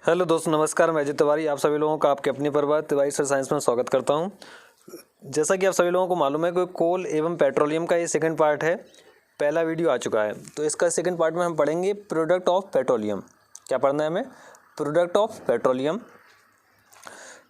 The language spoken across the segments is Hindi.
हेलो दोस्तों, नमस्कार। मैं अजय तिवारी आप सभी लोगों का आपके अपनी परिवार तिवारी सर साइंस में स्वागत करता हूं। जैसा कि आप सभी लोगों को मालूम है कि कोल एवं पेट्रोलियम का ये सेकंड पार्ट है। पहला वीडियो आ चुका है, तो इसका सेकंड पार्ट में हम पढ़ेंगे प्रोडक्ट ऑफ पेट्रोलियम। क्या पढ़ना है हमें? Product of petroleum.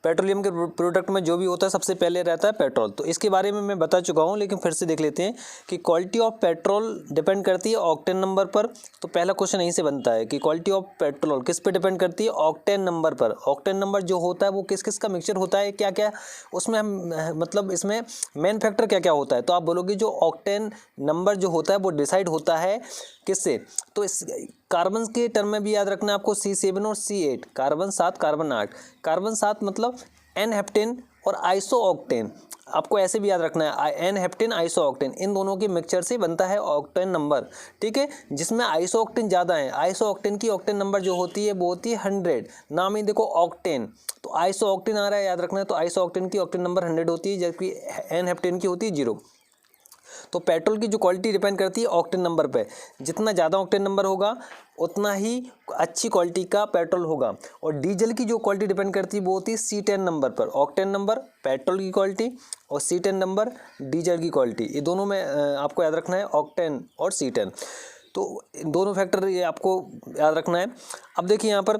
पेट्रोलियम के प्रोडक्ट में जो भी होता है सबसे पहले रहता है पेट्रोल। तो इसके बारे में मैं बता चुका हूँ, लेकिन फिर से देख लेते हैं कि क्वालिटी ऑफ पेट्रोल डिपेंड करती है ऑक्टेन नंबर पर। तो पहला क्वेश्चन यहीं से बनता है कि क्वालिटी ऑफ पेट्रोल किस पे डिपेंड करती है? ऑक्टेन नंबर पर। ऑक्टेन नंबर जो होता है वो किस किस का मिक्सचर होता है, क्या क्या उसमें हम मतलब इसमें मेन फैक्टर क्या क्या होता है। तो आप बोलोगे जो ऑक्टेन नंबर जो होता है वो डिसाइड होता है किससे? तो इस कार्बन के टर्म में भी याद रखना है आपको C7 और C8। Carbon 7 carbon 8। कार्बन 7 मतलब एन हेप्टेन और आइसो ऑक्टेन। आपको ऐसे भी याद रखना है, एन हेप्टेन आइसो ऑक्टेन, इन दोनों के मिक्सचर से बनता है ऑक्टेन नंबर। ठीक है, जिसमें आइसो ऑक्टेन ज़्यादा है। आइसो ऑक्टेन की ऑक्टेन नंबर जो होती है वो होती है 100। नाम ही देखो ऑक्टेन, तो आइसो ऑक्टेन आ रहा है, याद रखना है। तो आइसो ऑक्टेन की ऑक्टेन नंबर 100 होती है, जबकि एन हेप्टेन की होती है 0। तो पेट्रोल की जो क्वालिटी डिपेंड करती है ऑक्टेन नंबर पे। जितना ज़्यादा ऑक्टेन नंबर होगा उतना ही अच्छी क्वालिटी का पेट्रोल होगा। और डीजल की जो क्वालिटी डिपेंड करती है वो होती है C10 नंबर पर। ऑक्टेन नंबर पेट्रोल की क्वालिटी और C10 नंबर डीजल की क्वालिटी, ये दोनों में आपको याद रखना है, ऑक्टेन और C10। तो दोनों फैक्टर ये आपको याद रखना है। अब देखिए यहाँ पर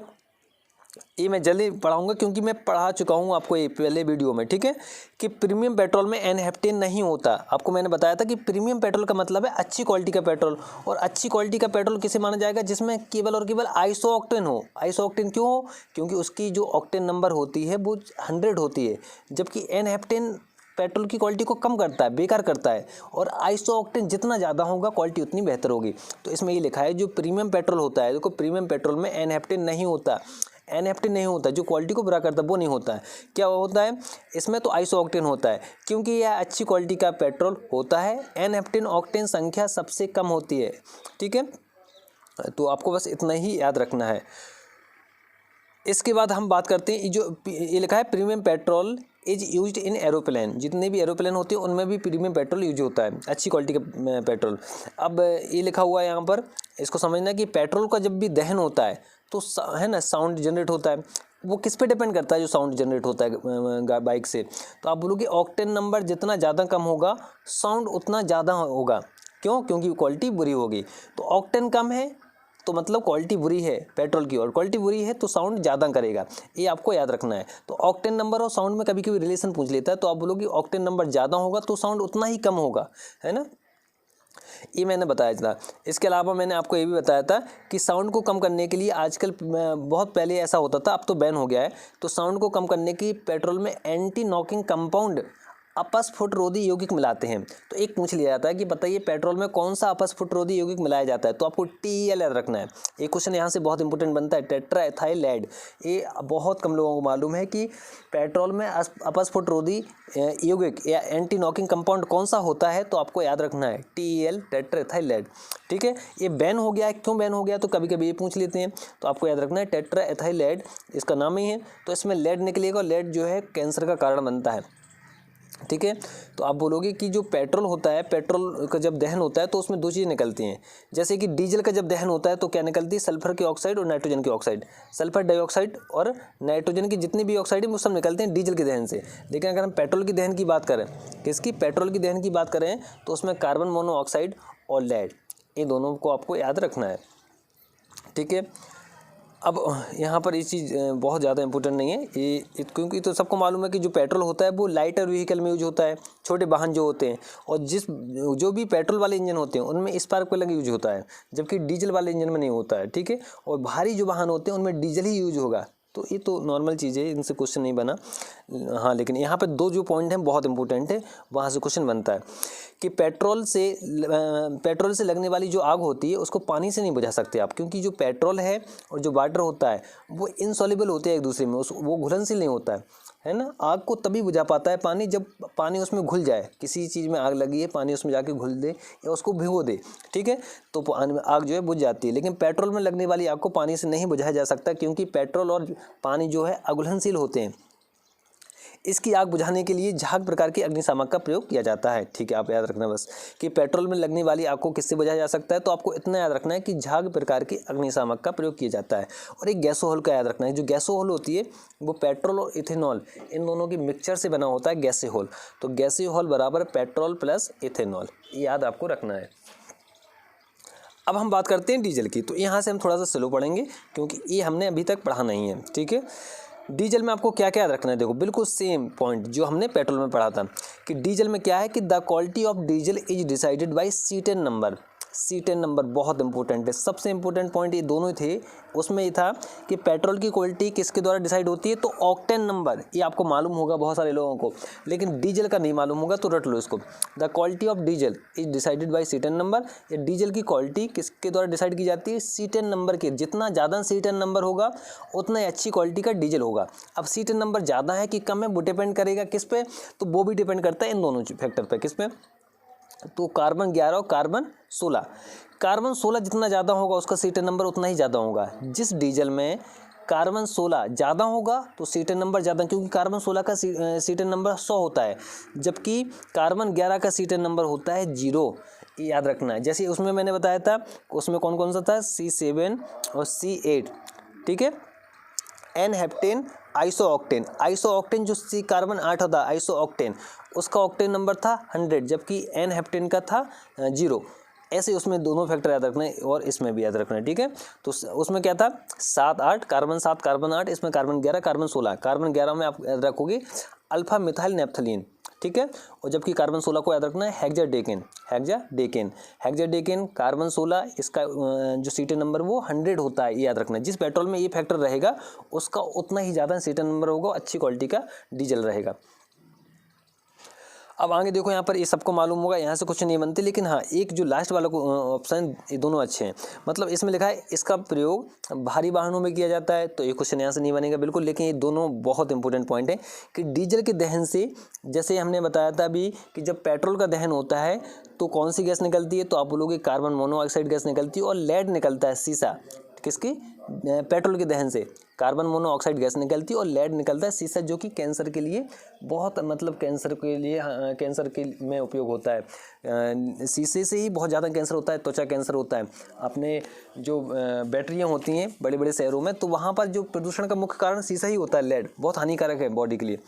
ये मैं जल्दी पढ़ाऊंगा क्योंकि मैं पढ़ा चुका हूँ आपको ये पहले वीडियो में। ठीक है, कि प्रीमियम पेट्रोल में एन हेप्टेन नहीं होता। आपको मैंने बताया था कि प्रीमियम पेट्रोल का मतलब है अच्छी क्वालिटी का पेट्रोल। और अच्छी क्वालिटी का पेट्रोल किसे माना जाएगा? जिसमें केवल और केवल आइसो ऑक्टेन हो। आइसो ऑक्टेन क्यों हो? क्योंकि उसकी जो ऑक्टेन नंबर होती है वो 100 होती है, जबकि एन हेप्टेन पेट्रोल की क्वालिटी को कम करता है, बेकार करता है। और आइसो ऑक्टेन जितना ज़्यादा होगा क्वालिटी उतनी बेहतर होगी। तो इसमें ये लिखा है जो प्रीमियम पेट्रोल होता है, देखो प्रीमियम पेट्रोल में एन हेप्टेन नहीं होता। एन हेप्टेन नहीं होता, जो क्वालिटी को बुरा करता है वो नहीं होता है। क्या होता है इसमें? तो आइसो ऑक्टेन होता है, क्योंकि यह अच्छी क्वालिटी का पेट्रोल होता है। एन हेप्टेन ऑक्टेन संख्या सबसे कम होती है। ठीक है, तो आपको बस इतना ही याद रखना है। इसके बाद हम बात करते हैं, जो ये लिखा है premium petrol is used in aeroplane. जितने भी एरोप्लेन होते हैं उनमें भी प्रीमियम पेट्रोल यूज होता है, अच्छी क्वालिटी का पेट्रोल। अब ये लिखा हुआ है यहाँ पर, इसको समझना कि पेट्रोल का जब भी दहन होता है तो है ना, साउंड जनरेट होता है। वो किस पे डिपेंड करता है जो साउंड जनरेट होता है बाइक से? तो आप बोलोगे ऑक्टेन नंबर जितना ज़्यादा कम होगा साउंड उतना ज़्यादा होगा। क्यों? क्योंकि क्वालिटी बुरी होगी। तो ऑक्टेन कम है तो मतलब क्वालिटी बुरी है पेट्रोल की, और क्वालिटी बुरी है तो साउंड ज़्यादा करेगा। ये आपको याद रखना है। तो ऑक्टेन नंबर और साउंड में कभी कभी रिलेशन पूछ लेता है, तो आप बोलोगे ऑक्टेन नंबर ज़्यादा होगा तो साउंड उतना ही कम होगा, है ना। ये मैंने बताया था। इसके अलावा मैंने आपको ये भी बताया था कि साउंड को कम करने के लिए आजकल, बहुत पहले ऐसा होता था, अब तो बैन हो गया है। तो साउंड को कम करने की पेट्रोल में एंटी नॉकिंग कंपाउंड अपस्फुटरोधी यौगिक मिलाते हैं। तो एक पूछ लिया जाता है कि बताइए पेट्रोल में कौन सा अपस्फुटरोधी यौगिक मिलाया जाता है? तो आपको TEL याद रखना है। एक क्वेश्चन यहाँ से बहुत इंपॉर्टेंट बनता है, टेट्रा एथाइल लेड। ये बहुत कम लोगों को मालूम है कि पेट्रोल में अपस्फुटरोधी यौगिक या एंटी नॉकिंग कंपाउंड कौन सा होता है। तो आपको याद रखना है TEL, टेट्रा एथाइल लेड। ठीक है, ये बैन हो गया है। क्यों बैन हो गया? तो कभी कभी ये पूछ लेते हैं, तो आपको याद रखना है टेट्रा एथाइल लेड, इसका नाम ही है। तो इसमें लेड निकलेगा, लेड जो है कैंसर का कारण बनता है। ठीक है, तो आप बोलोगे कि जो पेट्रोल होता है, पेट्रोल का जब दहन होता है तो उसमें दो चीज़ निकलती हैं। जैसे कि डीजल का जब दहन होता है तो क्या निकलती है? सल्फर की ऑक्साइड और नाइट्रोजन की ऑक्साइड। सल्फर डाइऑक्साइड और नाइट्रोजन की जितनी भी ऑक्साइड है वो सब निकलते हैं डीजल के दहन से। लेकिन अगर हम पेट्रोल की दहन की बात करें, किसकी? पेट्रोल की दहन की बात करें, तो उसमें कार्बन मोनोऑक्साइड और लेड, ये दोनों को आपको याद रखना है। ठीक है, अब यहाँ पर ये चीज़ बहुत ज़्यादा इंपॉर्टेंट नहीं है ये, क्योंकि तो सबको मालूम है कि जो पेट्रोल होता है वो लाइटर व्हीकल में यूज होता है, छोटे वाहन जो होते हैं। और जो भी पेट्रोल वाले इंजन होते हैं उनमें स्पार्क प्लग यूज होता है, जबकि डीजल वाले इंजन में नहीं होता है। ठीक है, और भारी जो वाहन होते हैं उनमें डीजल ही यूज होगा। तो ये तो नॉर्मल चीज़ है, इनसे क्वेश्चन नहीं बना। हाँ, लेकिन यहाँ पे दो जो पॉइंट हैं बहुत इंपॉर्टेंट है, वहाँ से क्वेश्चन बनता है कि पेट्रोल से लगने वाली जो आग होती है उसको पानी से नहीं बुझा सकते आप, क्योंकि जो पेट्रोल है और जो वाटर होता है वो इनसॉल्युबल होते हैं एक दूसरे में, वो घुलनशील नहीं होता है ना। आग को तभी बुझा पाता है पानी, जब पानी उसमें घुल जाए। किसी चीज़ में आग लगी है, पानी उसमें जाके घुल दे या उसको भिगो दे, ठीक है, तो आग जो है बुझ जाती है। लेकिन पेट्रोल में लगने वाली आग को पानी से नहीं बुझाया जा सकता, क्योंकि पेट्रोल और पानी जो है अघुलनशील होते हैं। इसकी आग बुझाने के लिए झाग प्रकार के अग्निशामक का प्रयोग किया जाता है। ठीक है, आप याद रखना बस कि पेट्रोल में लगने वाली आग को किससे बुझाया जा सकता है, तो आपको इतना याद रखना है कि झाग प्रकार के अग्निशामक का प्रयोग किया जाता है। और एक गैसोहॉल का याद रखना है, जो गैसोहॉल होती है वो पेट्रोल और इथेनॉल इन दोनों की मिक्सचर से बना होता है गैसोहॉल। तो गैसोहॉल बराबर पेट्रोल प्लस इथेनॉल, याद आपको रखना है। अब हम बात करते हैं डीजल की। तो यहाँ से हम थोड़ा सा स्लो पढ़ेंगे क्योंकि ये हमने अभी तक पढ़ा नहीं है। ठीक है, डीजल में आपको क्या क्या याद रखना है, देखो बिल्कुल सेम पॉइंट जो हमने पेट्रोल में पढ़ा था कि डीजल में क्या है कि the quality of diesel is decided by C10 number. C10 number बहुत इंपॉर्टेंट है, सबसे इंपॉर्टेंट पॉइंट ये दोनों थे। उसमें ये था कि पेट्रोल की क्वालिटी किसके द्वारा डिसाइड होती है, तो ऑक्टेन नंबर, ये आपको मालूम होगा बहुत सारे लोगों को, लेकिन डीजल का नहीं मालूम होगा, तो रट लो इसको। The quality of diesel is decided by C10 number. ये डीजल की क्वालिटी किसके द्वारा डिसाइड की जाती है, C10 नंबर के। जितना ज़्यादा C10 नंबर होगा उतना ही अच्छी क्वालिटी का डीजल होगा। अब C10 नंबर ज़्यादा है कि कम है वो डिपेंड करेगा किस पे, तो वो भी डिपेंड करता है इन दोनों फैक्टर पे। किस पे, तो कार्बन 11 और कार्बन 16। कार्बन 16 जितना ज़्यादा होगा उसका C10 नंबर उतना ही ज़्यादा होगा। जिस डीजल में कार्बन 16 ज़्यादा होगा तो C10 नंबर ज़्यादा, क्योंकि कार्बन 16 का C10 नंबर 100 होता है, जबकि कार्बन 11 का C10 नंबर होता है 0। याद रखना है। जैसे उसमें मैंने बताया था, उसमें कौन कौन सा था, C7 और C8। ठीक है, एन हेप्टेन आइसोऑक्टेन। आइसोऑक्टेन जो सी कार्बन 8 होता है आइसोऑक्टेन, उसका ऑक्टेन नंबर था 100, जबकि एन हेप्टेन का था 0। ऐसे उसमें दोनों फैक्टर याद रखना है और इसमें भी याद रखना है। ठीक है, तो उसमें क्या था 7 8 कार्बन 7 कार्बन 8, इसमें कार्बन 11 कार्बन 16। कार्बन 11 में आप याद रखोगे अल्फा मिथाइल नेप्थलीन। ठीक है, और जबकि कार्बन 16 को याद रखना है हेक्साडेकेन। हेक्साडेकेन हेक्साडेकेन कार्बन 16, इसका जो C10 नंबर वो 100 होता है, ये याद रखना है। जिस पेट्रोल में ये फैक्टर रहेगा उसका उतना ही ज़्यादा C10 नंबर होगा, अच्छी क्वालिटी का डीजल रहेगा। अब आगे देखो, यहाँ पर ये सबको मालूम होगा, यहाँ से कुछ नहीं बनते, लेकिन हाँ एक जो लास्ट वाला ऑप्शन, ये दोनों अच्छे हैं। मतलब इसमें लिखा है इसका प्रयोग भारी वाहनों में किया जाता है, तो ये क्वेश्चन यहाँ से नहीं बनेगा बिल्कुल, लेकिन ये दोनों बहुत इंपॉर्टेंट पॉइंट है कि डीजल के दहन से, जैसे हमने बताया था अभी कि जब पेट्रोल का दहन होता है तो कौन सी गैस निकलती है, तो आप बोलोगे कार्बन मोनोऑक्साइड गैस निकलती है, और लेड निकलता है सीसा। किसकी, पेट्रोल के दहन से कार्बन मोनोऑक्साइड गैस निकलती है और लेड निकलता है सीसा, जो कि कैंसर के लिए बहुत, मतलब कैंसर के लिए, कैंसर के में उपयोग होता है। शीशे से ही बहुत ज़्यादा कैंसर होता है, त्वचा कैंसर होता है। अपने जो बैटरियाँ होती हैं बड़े बड़े शहरों में, तो वहाँ पर जो प्रदूषण का मुख्य कारण शीशा ही होता है। लेड बहुत हानिकारक है बॉडी के लिए।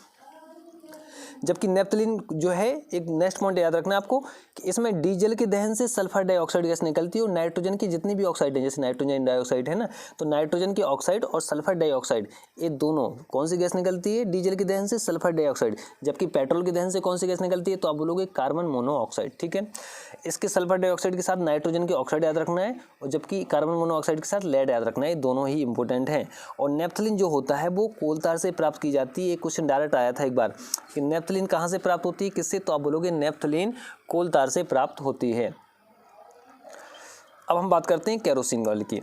जबकि नेप्थलीन जो है, एक नेक्स्ट पॉइंट याद रखना है आपको कि इसमें डीजल के दहन से सल्फर डाइऑक्साइड गैस निकलती है और नाइट्रोजन की जितनी भी ऑक्साइड है, जैसे नाइट्रोजन डाइऑक्साइड है ना, तो नाइट्रोजन की ऑक्साइड और सल्फर डाइऑक्साइड, ये दोनों कौन सी गैस निकलती है डीजल के दहन से, सल्फर डाइऑक्साइड। जबकि पेट्रोल के दहन से कौन सी गैस निकलती है, तो आप बोलोगे कार्बन मोनोऑक्साइड। ठीक है, इसके सल्फर डाइऑक्साइड के साथ नाइट्रोजन की ऑक्साइड याद रखना है, और जबकि कार्बन मोनोऑक्साइड के साथ लेड याद रखना है। दोनों ही इंपॉर्टेंट हैं। और नेप्थलीन जो होता है वो कोल तार से प्राप्त की जाती है। एक क्वेश्चन डायरेक्ट आया था एक बार कि नेप्थलीन कहाँ से प्राप्त होती है, किससे, तो आप बोलोगे नेप्थलीन कोल तार से प्राप्त होती है। अब हम बात करते हैं केरोसिन ऑयल की।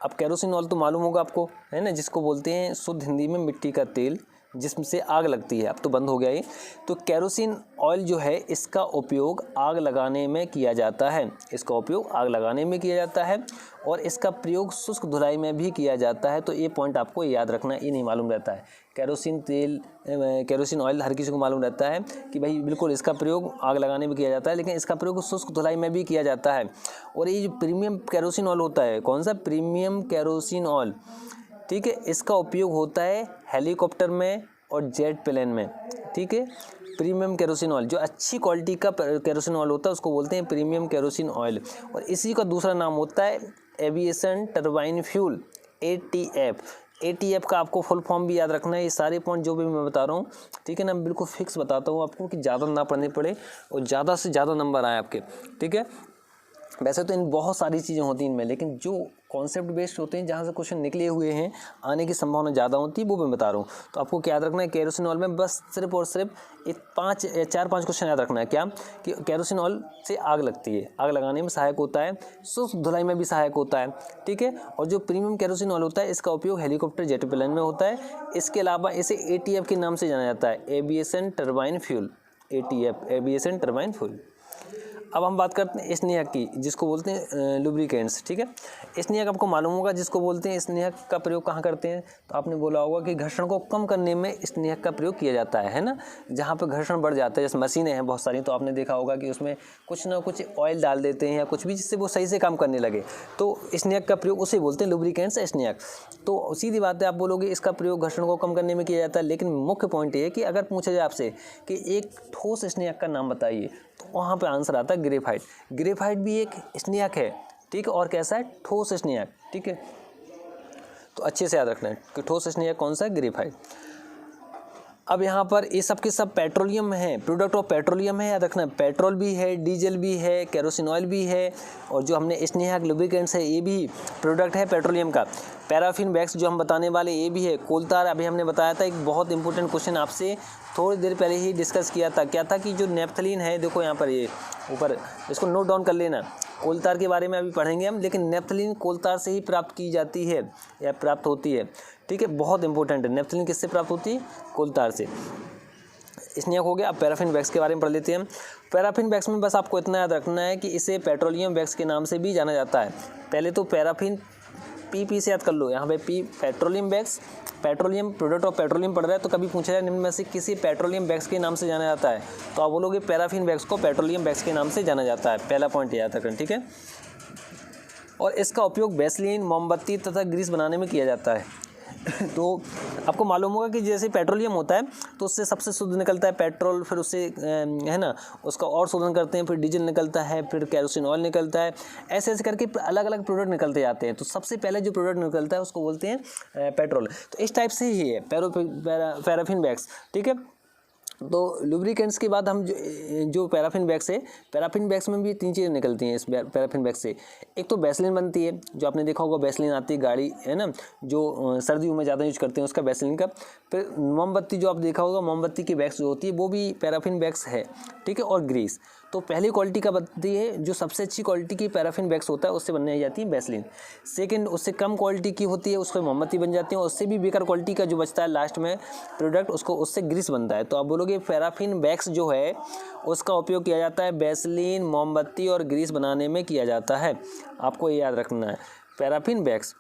अब केरोसिन ऑयल तो मालूम होगा आपको, है ना, जिसको बोलते हैं शुद्ध हिंदी में मिट्टी का तेल, जिसमें आग लगती है। अब तो बंद हो गया ये। तो केरोसिन ऑयल जो है, इसका उपयोग आग लगाने में किया जाता है। इसका उपयोग आग लगाने में किया जाता है और इसका प्रयोग शुष्क धुलाई में भी किया जाता है। तो ये पॉइंट आपको याद रखना, ये नहीं मालूम रहता है। केरोसिन तेल, केरोसिन ऑयल हर किसी को मालूम रहता है कि भाई बिल्कुल इसका प्रयोग आग लगाने में किया जाता है, लेकिन इसका प्रयोग शुष्क धुलाई में भी किया जाता है। और ये जो प्रीमियम केरोसिन ऑयल होता है, कौन सा, प्रीमियम केरोसिन ऑयल, ठीक है, इसका उपयोग होता है हेलीकॉप्टर में और जेट प्लेन में। ठीक है, प्रीमियम केरोसिन ऑयल, जो अच्छी क्वालिटी का केरोसिन ऑयल होता है उसको बोलते हैं प्रीमियम केरोसिन ऑयल। और इसी का दूसरा नाम होता है aviation turbine fuel, ATF। ATF का आपको फुल फॉर्म भी याद रखना है। ये सारे पॉइंट जो भी मैं बता रहा हूँ, ठीक है ना, मैं बिल्कुल फिक्स बताता हूँ आपको कि ज़्यादा ना पढ़ने पड़े और ज़्यादा से ज़्यादा नंबर आए आपके। ठीक है, वैसे तो इन बहुत सारी चीज़ें होती हैं इनमें, लेकिन जो कॉन्सेप्ट बेस्ड होते हैं, जहाँ से क्वेश्चन निकले हुए हैं, आने की संभावना ज़्यादा होती है, वो मैं बता रहा हूँ। तो आपको क्या याद रखना है, केरोसिन ऑयल में बस सिर्फ और सिर्फ एक 4-5 क्वेश्चन याद रखना है। क्या कि केरोसिन ऑयल से आग लगती है, आग लगाने में सहायक होता है, शुष्क धुलाई में भी सहायक होता है। ठीक है, और जो प्रीमियम केरोसिन ऑयल होता है, इसका उपयोग हेलीकॉप्टर जेट प्लेन में होता है। इसके अलावा इसे ATF के नाम से जाना जाता है, aviation turbine fuel, ATF, aviation turbine fuel. अब हम बात करते हैं स्नेहक की, जिसको बोलते हैं लुब्रिकेंट्स। ठीक है, स्नेहक आपको मालूम होगा जिसको बोलते हैं। स्नेहक का प्रयोग कहाँ करते हैं? तो आपने बोला होगा कि घर्षण को कम करने में स्नेहक का प्रयोग किया जाता है ना। जहाँ पर घर्षण बढ़ जाता है, जैसे मशीनें हैं बहुत सारी, तो आपने देखा होगा कि उसमें कुछ ना कुछ ऑयल डाल देते हैं या कुछ भी, जिससे वो सही से काम करने लगे, तो स्नेहक का प्रयोग उसे बोलते हैं लुब्रिकेंट्स, स्नेहक। तो सीधी बात है, आप बोलोगे इसका प्रयोग घर्षण को कम करने में किया जाता है, लेकिन मुख्य पॉइंट ये है कि अगर पूछा जाए आपसे कि एक ठोस स्नेहक का नाम बताइए, तो वहाँ पे आंसर आता है ग्रेफाइट। ग्रेफाइट भी एक स्नेहक है, ठीक है, और कैसा है? ठोस स्नेहक। ठीक है, तो अच्छे से याद रखना है कि ठोस स्नेहक कौन सा है? ग्रेफाइट। अब यहाँ पर ये सब के सब पेट्रोलियम है, प्रोडक्ट ऑफ पेट्रोलियम है, याद रखना। पेट्रोल भी है, डीजल भी है, केरोसिन ऑयल भी है, और जो हमने स्नेहक लुब्रिकेंट्स है ये भी प्रोडक्ट है पेट्रोलियम का। पैराफिन वैक्स जो हम बताने वाले ये भी है। कोल तार अभी हमने बताया था, एक बहुत इंपॉर्टेंट क्वेश्चन आपसे थोड़ी देर पहले ही डिस्कस किया था। क्या था कि जो नेफ्थलीन है, देखो यहाँ पर ये ऊपर, इसको नोट डाउन कर लेना। कोल तार के बारे में अभी पढ़ेंगे हम, लेकिन नेफ्थलीन कोल तार से ही प्राप्त की जाती है या प्राप्त होती है। ठीक है, बहुत इंपॉर्टेंट है। नेफ्थलीन किससे प्राप्त होती है? कोल तार से। स्नेहक हो गया। अब पैराफिन वैक्स के बारे में पढ़ लेते हैं हम। पैराफिन वैक्स में बस आपको इतना याद रखना है कि इसे पेट्रोलियम वैक्स के नाम से भी जाना जाता है। पहले तो पैराफिन पी से याद कर लो, यहाँ पे P petroleum wax, petroleum product of petroleum पढ़ रहा है, तो कभी पूछा जाए निम्न में से किसी पेट्रोलियम वैक्स के नाम से जाना जाता है, तो आप बोलोगे पैराफिन वैक्स को पेट्रोलियम वैक्स के नाम से जाना जाता है। पहला पॉइंट याद रखना, ठीक है। और इसका उपयोग वैसलीन, मोमबत्ती तथा ग्रीस बनाने में किया जाता है। तो आपको मालूम होगा कि जैसे पेट्रोलियम होता है तो उससे सबसे शुद्ध निकलता है पेट्रोल, फिर उससे है ना उसका और शोधन करते हैं, फिर डीजल निकलता है, फिर केरोसिन ऑयल निकलता है, ऐसे ऐसे करके अलग अलग प्रोडक्ट निकलते जाते हैं। तो सबसे पहले जो प्रोडक्ट निकलता है उसको बोलते हैं पेट्रोल। तो इस टाइप से ही है पैराफिन वैक्स। ठीक है, तो लुब्रिकेंट्स के बाद हम जो पैराफिन वैक्स है, पैराफिन वैक्स में भी 3 चीज़ें निकलती हैं इस पैराफिन वैक्स से। एक तो वैसलीन बनती है, जो आपने देखा होगा वैसलीन आती है गाड़ी, है ना, जो सर्दियों में ज़्यादा यूज करते हैं उसका वैसलीन का। फिर मोमबत्ती जो आप देखा होगा, मोमबत्ती की वैक्स जो होती है वो भी पैराफिन वैक्स है। ठीक है, और ग्रीस। तो पहली क्वालिटी का बनती है, जो सबसे अच्छी क्वालिटी की पैराफिन वैक्स होता है उससे बनने जाती है वैसलीन। सेकंड, उससे कम क्वालिटी की होती है उसको मोमबत्ती बन जाती है, और उससे भी बेकार क्वालिटी का जो बचता है लास्ट में प्रोडक्ट, उसको उससे ग्रीस बनता है। तो आप बोलोगे पैराफिन वैक्स जो है उसका उपयोग किया जाता है वैसलीन, मोमबत्ती और ग्रीस बनाने में किया जाता है। आपको ये याद रखना है, पैराफिन वैक्स।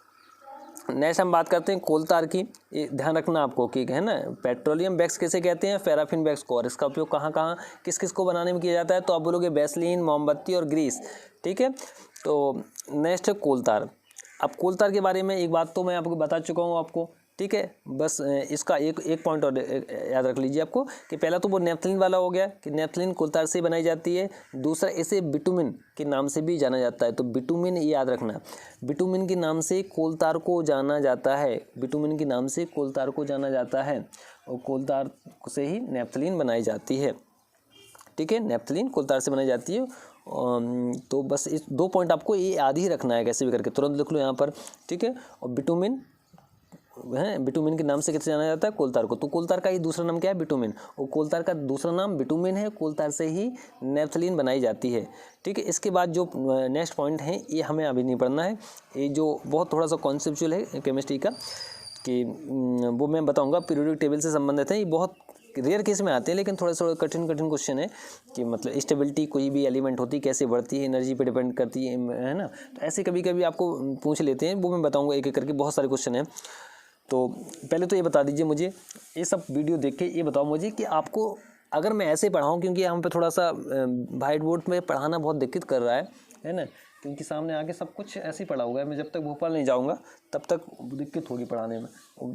नेक्स्ट हम बात करते हैं कोल तार की। ये ध्यान रखना आपको कि है ना, पेट्रोलियम वैक्स कैसे कहते हैं? पैराफिन वैक्स को। और इसका उपयोग कहाँ कहाँ किस किस को बनाने में किया जाता है? तो आप बोलोगे वैसलीन, मोमबत्ती और ग्रीस। ठीक है, तो नेक्स्ट है कोल तार। अब कोल तार के बारे में एक बात तो मैं आपको बता चुका हूँ आपको। ठीक है, बस इसका एक पॉइंट और याद रख लीजिए आपको कि पहला तो वो नेफ्थलीन वाला हो गया कि नेफ्थलीन कोल तार से बनाई जाती है। दूसरा, इसे बिटुमिन के नाम से भी जाना जाता है। तो बिटुमिन ये याद रखना, बिटुमिन के नाम से कोल तार को जाना जाता है। बिटुमिन के नाम से कोल तार को जाना जाता है, और कोल तार से ही नेफ्थलीन बनाई जाती है। ठीक है, नेफ्थलीन कोल तार से बनाई जाती है। तो बस इस 2 पॉइंट आपको ये याद ही रखना है, कैसे भी करके तुरंत लिख लो यहाँ पर। ठीक है, और बिटुमिन है, बिटुमिन के नाम से कैसे जाना जाता है? कोल तार को। तो कोल तार का ही दूसरा नाम क्या है? बिटुमिन। और कोल तार का दूसरा नाम बिटुमिन है। कोल तार से ही नेफ्थलीन बनाई जाती है। ठीक है, इसके बाद जो नेक्स्ट पॉइंट है ये हमें अभी नहीं पढ़ना है, ये जो बहुत थोड़ा सा कॉन्सेप्चुअल है केमिस्ट्री का, कि वो मैं बताऊँगा, पीरियोडिक टेबल से संबंधित है। ये बहुत रेयर केस में आते हैं, लेकिन थोड़ा सा कठिन क्वेश्चन है कि मतलब स्टेबिलिटी कोई भी एलिमेंट होती है कैसे बढ़ती है, एनर्जी पे डिपेंड करती है ना। तो ऐसे कभी कभी आपको पूछ लेते हैं, वो मैं बताऊँगा एक एक करके, बहुत सारे क्वेश्चन हैं। तो पहले तो ये बता दीजिए मुझे, ये सब वीडियो देख के ये बताओ मुझे कि आपको अगर मैं ऐसे पढ़ाऊँ, क्योंकि हम पे थोड़ा सा व्हाइट बोर्ड में पढ़ाना बहुत दिक्कत कर रहा है ना, क्योंकि सामने आके सब कुछ ऐसे ही पढ़ा हुआ है। मैं जब तक भोपाल नहीं जाऊंगा तब तक दिक्कत होगी पढ़ाने में,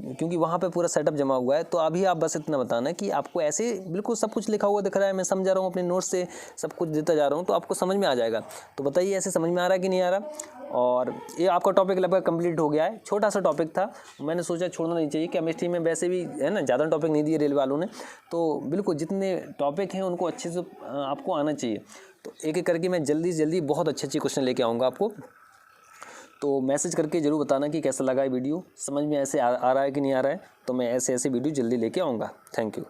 क्योंकि वहाँ पे पूरा सेटअप जमा हुआ है। तो अभी आप बस इतना बताना कि आपको ऐसे बिल्कुल सब कुछ लिखा हुआ दिख रहा है, मैं समझा रहा हूँ, अपने नोट्स से सब कुछ देता जा रहा हूँ, तो आपको समझ में आ जाएगा। तो बताइए ऐसे समझ में आ रहा है कि नहीं आ रहा। और ये आपका टॉपिक लगभग कंप्लीट हो गया है। छोटा सा टॉपिक था, मैंने सोचा छोड़ना नहीं चाहिए। केमिस्ट्री में वैसे भी है ना ज़्यादा टॉपिक नहीं दिए रेलवे वालों ने, तो बिल्कुल जितने टॉपिक हैं उनको अच्छे से आपको आना चाहिए। तो एक एक करके मैं जल्दी बहुत अच्छे क्वेश्चन लेके आऊँगा आपको। तो मैसेज करके ज़रूर बताना कि कैसा लगा ये वीडियो, समझ में ऐसे आ रहा है कि नहीं आ रहा है। तो मैं ऐसे वीडियो जल्दी लेके आऊँगा। Thank you.